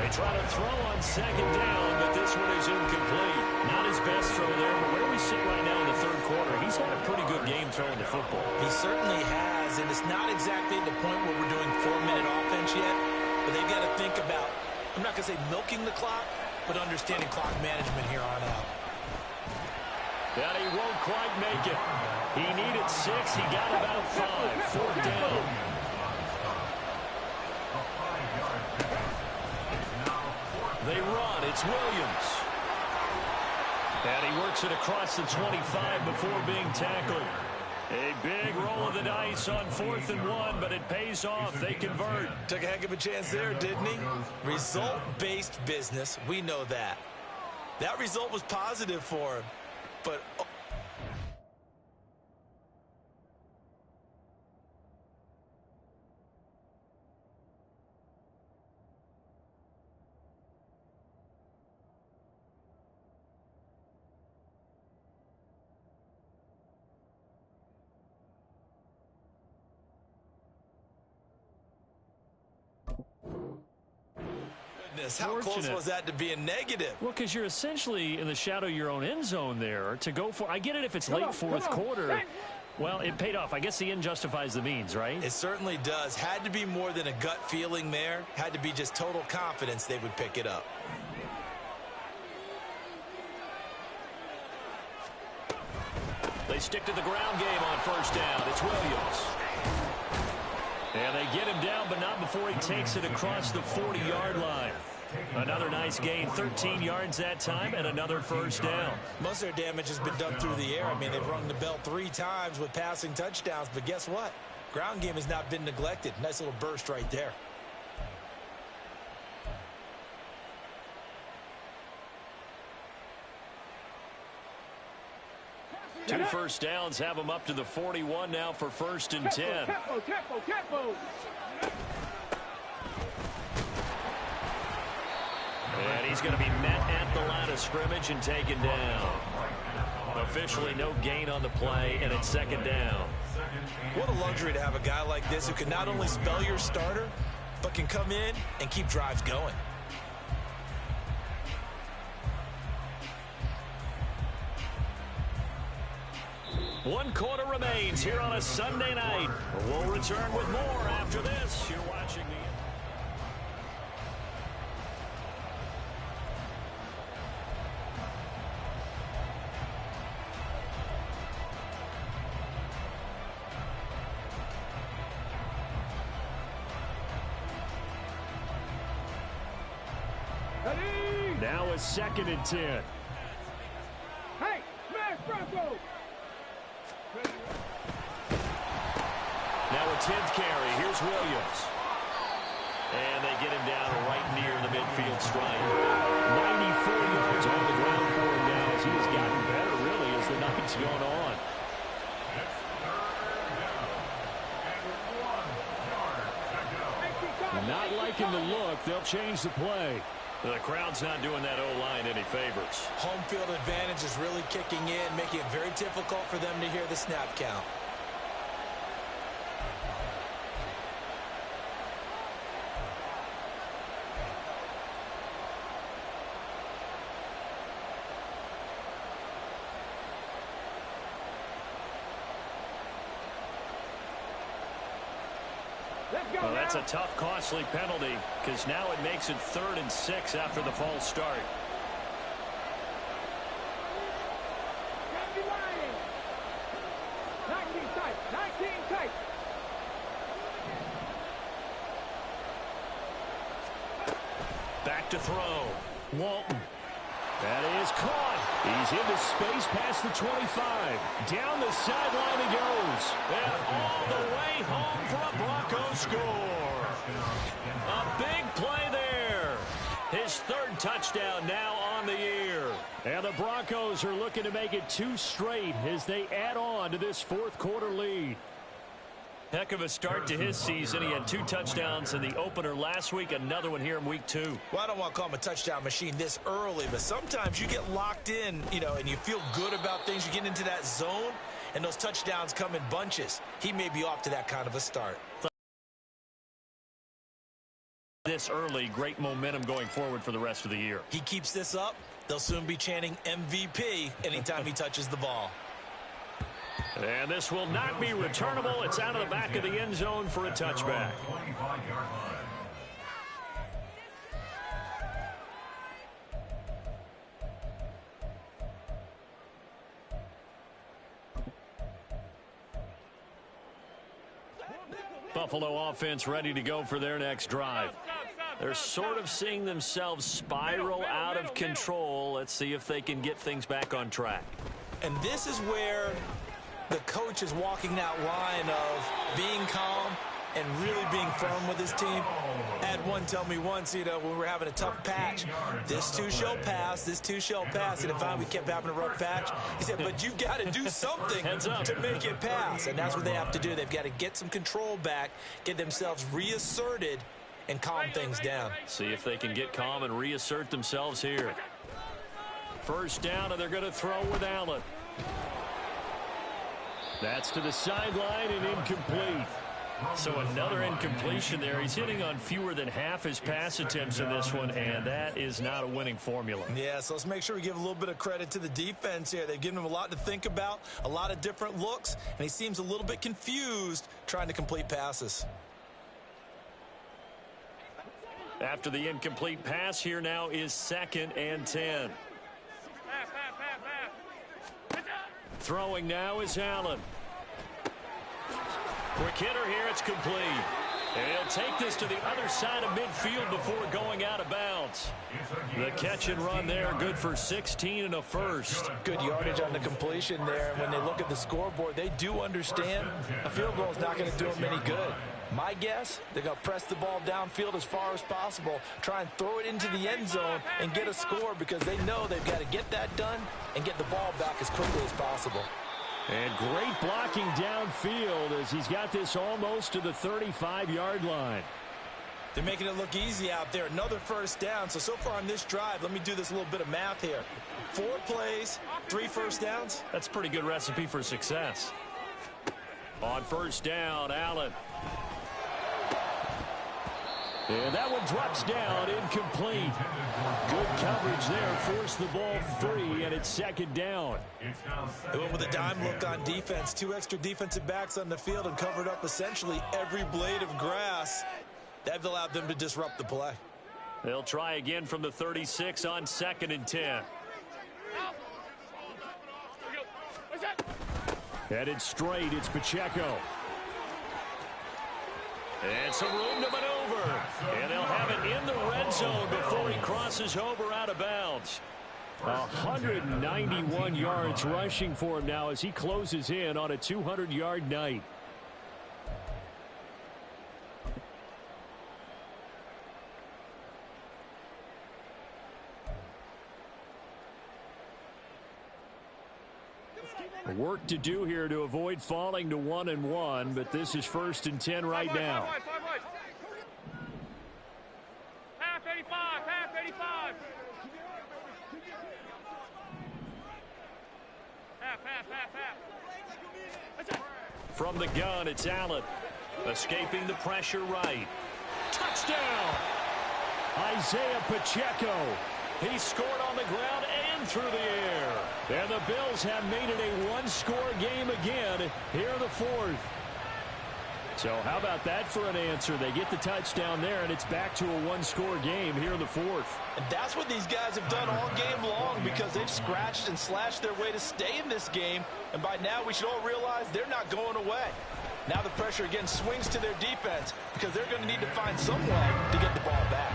They try to throw on 2nd down, but this one is incomplete. Not his best throw there, but where we sit right now in the 3rd quarter, he's had a pretty good game throwing the football. He certainly has, and it's not exactly the point where we're doing 4-minute offense yet, but they've got to think about, I'm not going to say milking the clock, but understanding clock management here on out. But he won't quite make it. He needed 6. He got about 5. 4th down. They run. It's Williams. And he works it across the 25 before being tackled. A big roll of the dice on 4th and 1, but it pays off. They convert. Took a heck of a chance there, didn't he? Result-based business. We know that. That result was positive for him, but... How close was that to being negative? Well, because you're essentially in the shadow of your own end zone there to go for. I get it if it's late fourth quarter. Well, it paid off. I guess the end justifies the means, right? It certainly does. Had to be more than a gut feeling there. Had to be just total confidence they would pick it up. They stick to the ground game on first down. It's Williams. And they get him down, but not before he takes it across the 40-yard line. Another nice gain, 13 yards that time, and another first down. Most of their damage has been done through the air. I mean, they've rung the bell 3 times with passing touchdowns, but guess what? Ground game has not been neglected. Nice little burst right there. Two first downs have him up to the 41 now for 1st and 10. And he's going to be met at the line of scrimmage and taken down. Officially no gain on the play, and it's 2nd down. What a luxury to have a guy like this who can not only spell your starter, but can come in and keep drives going. One quarter remains here on a Sunday night. We'll return with more after this. You're watching the... Now a 2nd and 10. Hey, smash Bronco! Now a 10th carry. Here's Williams. And they get him down right near the midfield stripe. 94 yards on the ground for him now as he's gotten better, really, as the night's gone on. Not liking the look. They'll change the play. The crowd's not doing that O-line any favors. Home field advantage is really kicking in, making it very difficult for them to hear the snap count. Well, that's a tough, costly penalty because now it makes it 3rd and 6 after the false start. Back to throw. Walton. That is caught. He's into space past the 25. Down the sideline he goes. And all the way home for a Broncos score. A big play there. His 3rd touchdown now on the year. And the Broncos are looking to make it 2 straight as they add on to this 4th quarter lead. Heck of a start to his season. He had 2 touchdowns in the opener last week, another one here in week 2. Well, I don't want to call him a touchdown machine this early, but sometimes you get locked in, and you feel good about things. You get into that zone, and those touchdowns come in bunches. He may be off to that kind of a start. This early, great momentum going forward for the rest of the year. He keeps this up, they'll soon be chanting MVP anytime he touches the ball. And this will not be returnable. It's out of the back of the end zone for a touchback. Buffalo offense ready to go for their next drive. They're sort of seeing themselves spiral out of control. Let's see if they can get things back on track. And this is where the coach is walking that line of being calm and really being firm with his team. I had one tell me once, when we were having a tough patch, this too shall pass, this too shall pass. And finally we kept having a rough patch. He said, but you've got to do something to make it pass. And that's what they have to do. They've got to get some control back, get themselves reasserted, and calm things down. See if they can get calm and reassert themselves here. First down, and they're going to throw with Allen. That's to the sideline and incomplete. So another incompletion there. He's hitting on fewer than half his pass attempts in this one, and that is not a winning formula. Yeah, so let's make sure we give a little bit of credit to the defense here. They've given him a lot to think about, a lot of different looks, and he seems a little bit confused trying to complete passes. After the incomplete pass, here now is 2nd and 10. Throwing now is Allen. Quick hitter here, it's complete. And he'll take this to the other side of midfield before going out of bounds. The catch and run there, good for 16 and a first. Good yardage on the completion there. And when they look at the scoreboard, they do understand a field goal is not going to do them any good. My guess, they're going to press the ball downfield as far as possible, try and throw it into the end zone and get a score because they know they've got to get that done and get the ball back as quickly as possible. And great blocking downfield as he's got this almost to the 35-yard line. They're making it look easy out there. Another first down. So far on this drive, let me do this little bit of math here. 4 plays, 3 first downs. That's a pretty good recipe for success. On first down, Allen. And that one drops down, incomplete. Good coverage there, forced the ball free, and it's 2nd down. They went with a dime look on defense. 2 extra defensive backs on the field and covered up essentially every blade of grass. That allowed them to disrupt the play. They'll try again from the 36 on 2nd and 10. Headed straight, it's Pacheco. And some room to maneuver. And they'll have it in the red zone before he crosses over out of bounds. 191 yards rushing for him now as he closes in on a 200-yard night. Work to do here to avoid falling to 1-1, but this is 1st and 10 right now. Half 85, half 85. Half. From the gun, it's Allen. Escaping the pressure right. Touchdown! Isaiah Pacheco. He scored on the ground and through the air. And the Bills have made it a 1-score game again here in the 4th. So how about that for an answer? They get the touchdown there, and it's back to a 1-score game here in the 4th. And that's what these guys have done all game long because they've scratched and slashed their way to stay in this game. And by now, we should all realize they're not going away. Now the pressure again swings to their defense because they're going to need to find some way to get the ball back.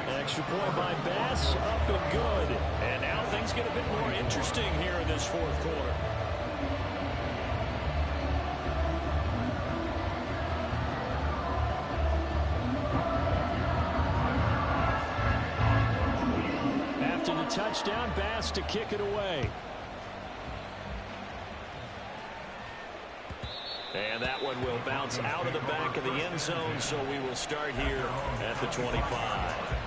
Extra point by Bass, up and good. And now things get a bit more interesting here in this 4th quarter. After the touchdown, Bass to kick it away. And that one will bounce out of the back of the end zone, so we will start here at the 25.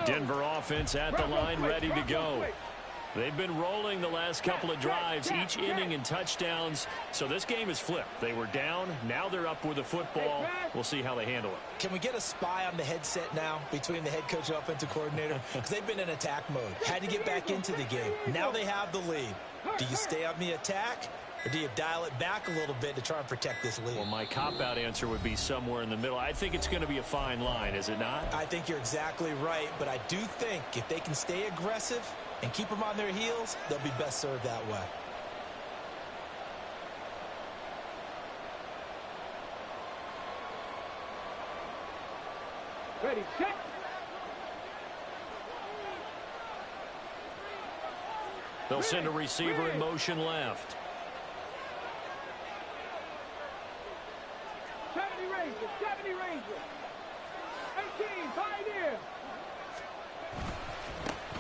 Denver offense at the line, ready to go. They've been rolling the last couple of drives, each inning in touchdowns. So this game is flipped. They were down. Now they're up with the football. We'll see how they handle it. Can we get a spy on the headset now between the head coach and offensive coordinator? Because they've been in attack mode. Had to get back into the game. Now they have the lead. Do you stay on the attack Or do you dial it back a little bit to try and protect this lead? Well, my cop-out answer would be somewhere in the middle. I think it's going to be a fine line, is it not? I think you're exactly right, but I do think if they can stay aggressive and keep them on their heels, they'll be best served that way. Ready, check. They'll send a receiver in motion left. 70 Rangers, 70 Rangers. 18, Pioneer.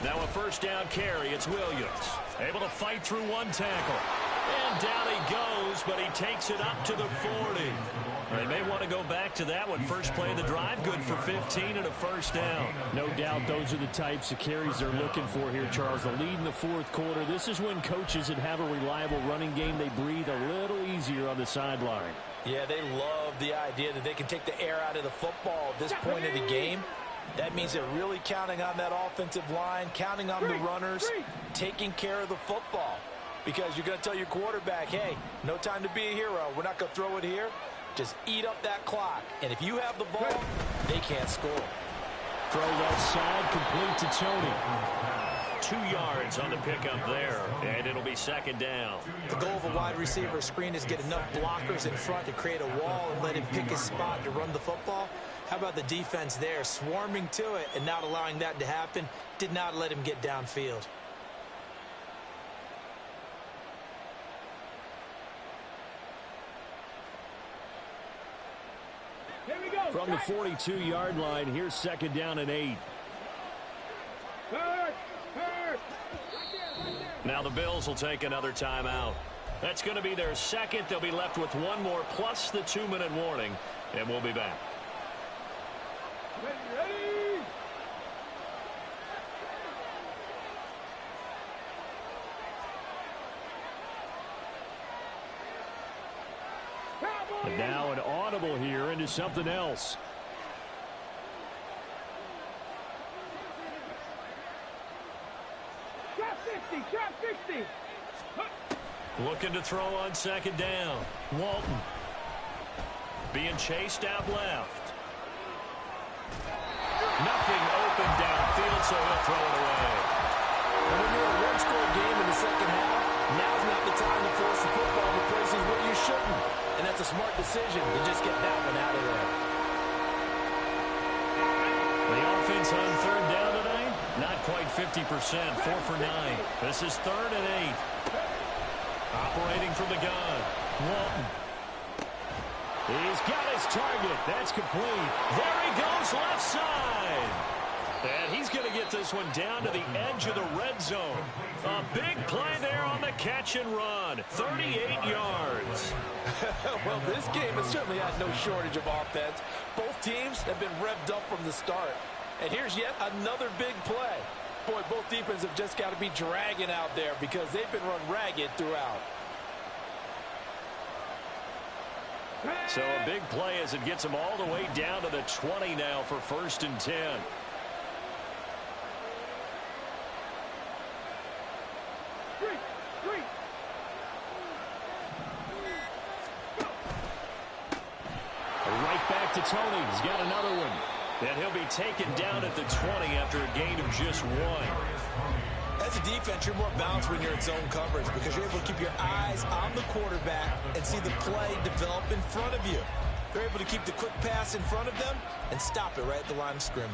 Now a first down carry. It's Williams. Able to fight through one tackle. And down he goes, but he takes it up to the 40. They may want to go back to that one. First play of the drive, good for 15 and a first down. No doubt those are the types of carries they're looking for here, Charles. The lead in the fourth quarter. This is when coaches that have a reliable running game, they breathe a little easier on the sideline. Yeah, they love the idea that they can take the air out of the football at this point of the game. That means they're really counting on that offensive line, counting on the runners, taking care of the football. Because you're going to tell your quarterback, hey, no time to be a hero. We're not going to throw it here. Just eat up that clock. And if you have the ball, they can't score. Throw that side, complete to Tony. 2 yards on the pickup there, and it'll be second down. The goal of a wide receiver screen is get enough blockers in front to create a wall and let him pick his spot to run the football. How about the defense there, swarming to it and not allowing that to happen? Did not let him get downfield. Here we go. From the 42-yard line, here's second down and 8. Hurt. Now the Bills will take another timeout. That's going to be their second. They'll be left with one more plus the 2-minute warning, and we'll be back. Ready. And now an audible here into something else. Shot 60, shot 60. Looking to throw on second down. Walton. Being chased out left. Nothing open downfield, so he'll throw it away. And when you're a one-score game in the second half, now's not the time to force the football to places where you shouldn't. And that's a smart decision to just get that one out of there. The offense on third down tonight, not quite 50%, 4 for 9. This is 3rd and 8. Operating from the gun, Walton. He's got his target. That's complete. There he goes, left side. And he's going to get this one down to the edge of the red zone. A big play there on the catch and run. 38 yards. Well, this game has certainly had no shortage of offense. Both teams have been revved up from the start. And here's yet another big play. Boy, both defenses have just got to be dragging out there because they've been run ragged throughout. So a big play as it gets them all the way down to the 20 now for 1st and 10. Right back to Tony. He's got another one. And he'll be taken down at the 20 after a gain of just 1. As a defense, you're more balanced when you're in zone coverage because you're able to keep your eyes on the quarterback and see the play develop in front of you. They're able to keep the quick pass in front of them and stop it right at the line of scrimmage.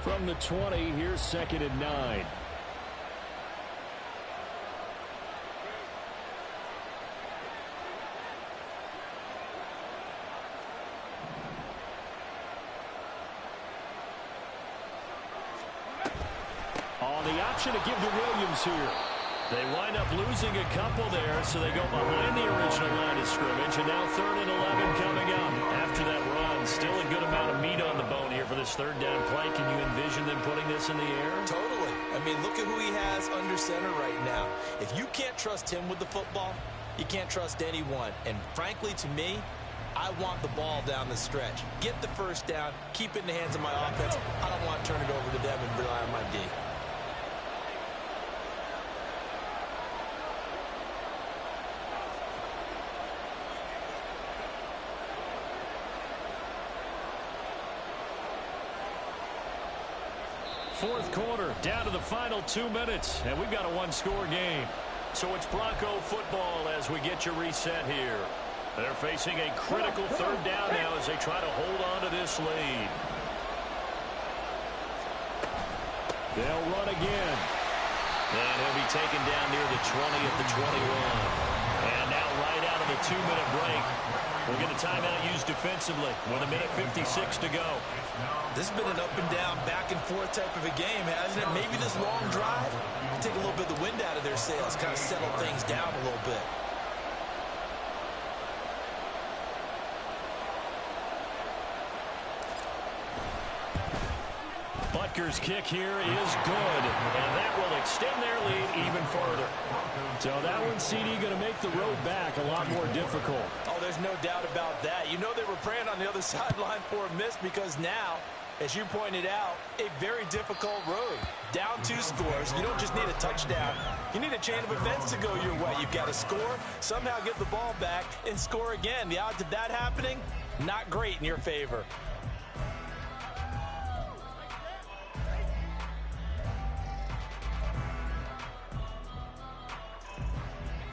From the 20, here's 2nd and 9. The option to give to Williams here. They wind up losing a couple there, so they go behind the original line of scrimmage, and now 3rd and 11 coming up. After that run, still a good amount of meat on the bone here for this 3rd down play. Can you envision them putting this in the air? Totally. I mean, look at who he has under center right now. If you can't trust him with the football, you can't trust anyone. And frankly, to me, I want the ball down the stretch. Get the first down, keep it in the hands of my offense. I don't want to turn it over to them and rely on my D. Fourth quarter, down to the final 2 minutes, and we've got a one-score game. So it's Bronco football as we get your reset here. They're facing a critical third down now as they try to hold on to this lead. They'll run again. And he'll be taken down near the 20 at the 21. And now right out of the 2-minute break, we'll get a timeout used defensively with 1:56 to go. This has been an up and down, back and forth type of a game, hasn't it? Maybe this long drive will take a little bit of the wind out of their sails, kind of settle things down a little bit. Butker's kick here is good, and that will extend their lead even further. So that one, CD, going to make the road back a lot more difficult. Oh, there's no doubt about that. You know they were praying on the other sideline for a miss because now, as you pointed out, a very difficult road. Down 2 scores. You don't just need a touchdown. You need a chain of events to go your way. You've got to score, somehow get the ball back, and score again. The odds of that happening, not great in your favor.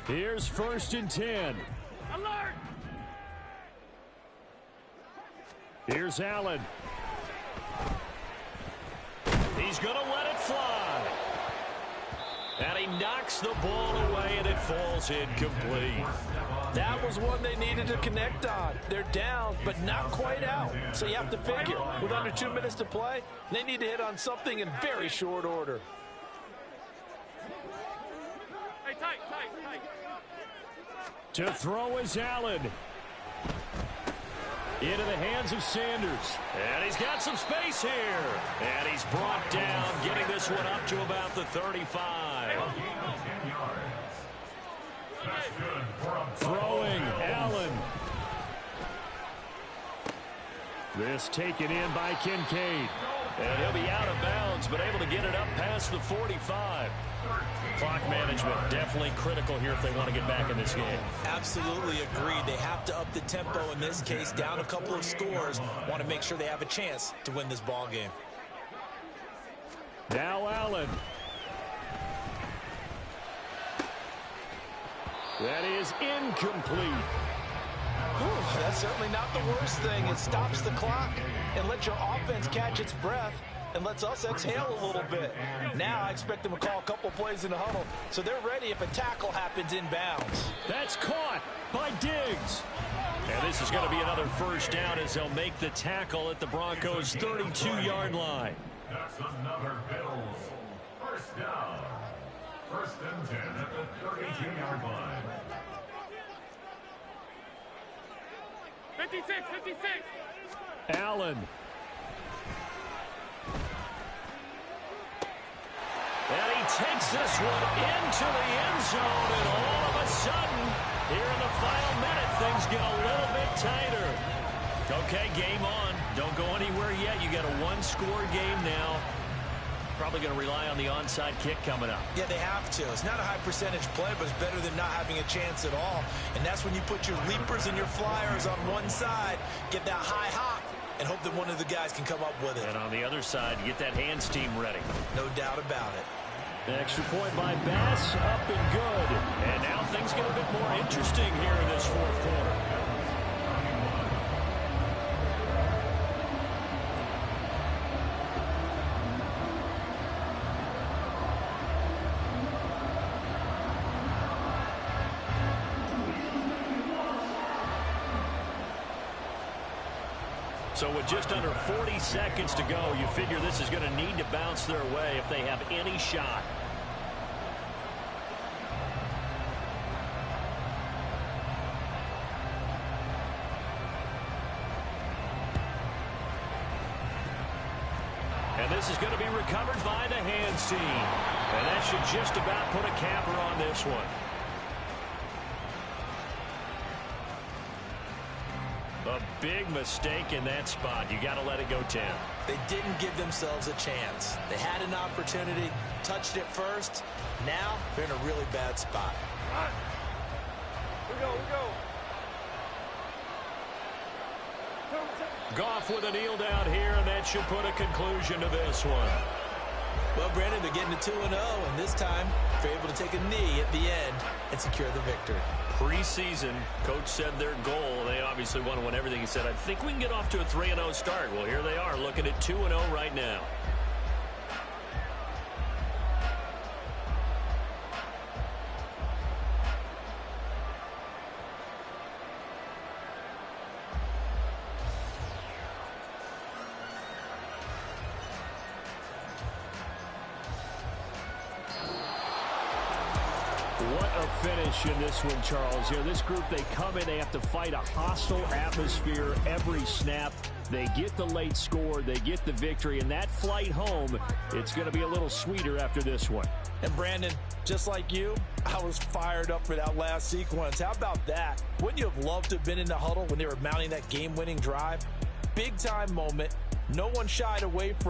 Here's 1st and 10. Alert! Here's Allen. He's going to let it fly. And he knocks the ball away, and it falls incomplete. That was one they needed to connect on. They're down, but not quite out. So you have to figure, with under 2 minutes to play, they need to hit on something in very short order. Hey, tight. To throw is Allen. Into the hands of Sanders. And he's got some space here. And he's brought down, getting this one up to about the 35. Throwing, Allen. This taken in by Kincaid. And he'll be out of bounds, but able to get it up past the 45. Clock management definitely critical here if they want to get back in this game. Absolutely agreed. They have to up the tempo in this case, down a couple of scores. Want to make sure they have a chance to win this ball game. Now Allen. That is incomplete. Whew, that's certainly not the worst thing. It stops the clock and lets your offense catch its breath and lets us exhale a little bit. Now I expect them to call a couple plays in the huddle, so they're ready if a tackle happens inbounds. That's caught by Diggs. And this is going to be another first down as they'll make the tackle at the Broncos' 32-yard line. That's another Bills first down. 1st and 10 at the 32-yard line. 56. Allen. And he takes this one into the end zone, and all of a sudden, here in the final minute, things get a little bit tighter. Okay, game on. Don't go anywhere yet. You got a one-score game now. Probably going to rely on the onside kick coming up. Yeah, they have to. It's not a high percentage play, but it's better than not having a chance at all. And that's when you put your leapers and your flyers on one side, get that high hop, and hope that one of the guys can come up with it. And on the other side, get that hands team ready. No doubt about it. Extra point by Bass, up and good. And now things get a bit more interesting here in this fourth quarter. So with just under 40 seconds to go, you figure this is going to need to bounce their way if they have any shot. And this is going to be recovered by the hands team. And that should just about put a capper on this one. Big mistake in that spot. You got to let it go 10. They didn't give themselves a chance. They had an opportunity, touched it first. Now they're in a really bad spot. All right. We go. Goff with a kneel down here, and that should put a conclusion to this one. Well, Brandon, they're getting to 2-0, and this time they're able to take a knee at the end and secure the victory. Preseason, coach said their goal, they obviously want to win everything. He said, I think we can get off to a 3-0 start. Well, here they are looking at 2-0 right now. What a finish in this one, Charles. You know, this group, they come in, they have to fight a hostile atmosphere every snap. They get the late score, they get the victory, and that flight home, it's going to be a little sweeter after this one. And Brandon, just like you, I was fired up for that last sequence. How about that? Wouldn't you have loved to have been in the huddle when they were mounting that game-winning drive? Big-time moment. No one shied away from